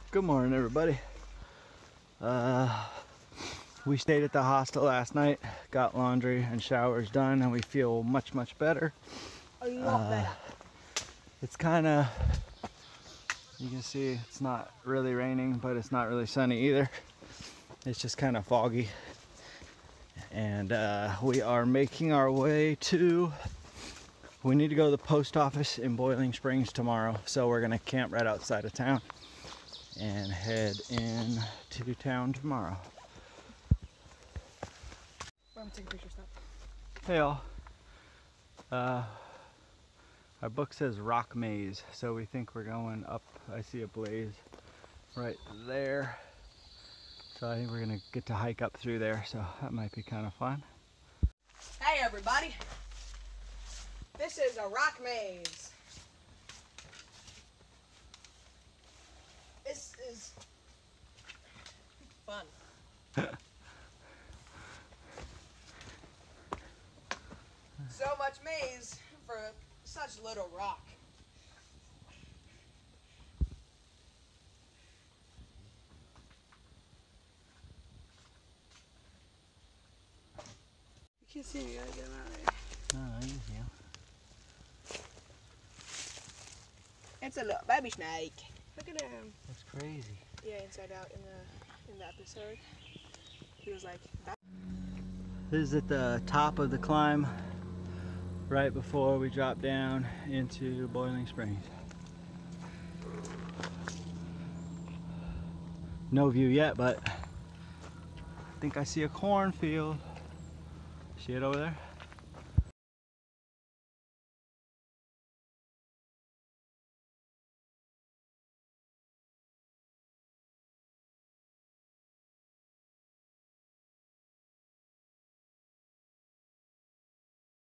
Good morning, everybody. We stayed at the hostel last night, got laundry and showers done, and we feel much better. A lot better. It's kind of, you can see it's not really raining, but it's not really sunny either. It's just kind of foggy. And we are making our way to, we need to go to the post office in Boiling Springs tomorrow. So we're gonna camp right outside of town and head in to town tomorrow. I'm taking pictures now. Hey all. Our book says Rock Maze, so we think we're going up. I see a blaze right there. So I think we're gonna get to hike up through there, so that might be kind of fun. Hey everybody. This is a rock maze. This is fun. So much maze for such little rock. You can't see me, you gotta get him out of there. Oh, you can. It's a little baby snake. Look at him. That's crazy. Yeah, inside out in the episode. He was like that. This is at the top of the climb, right before we drop down into Boiling Springs. No view yet, but I think I see a cornfield. See it over there?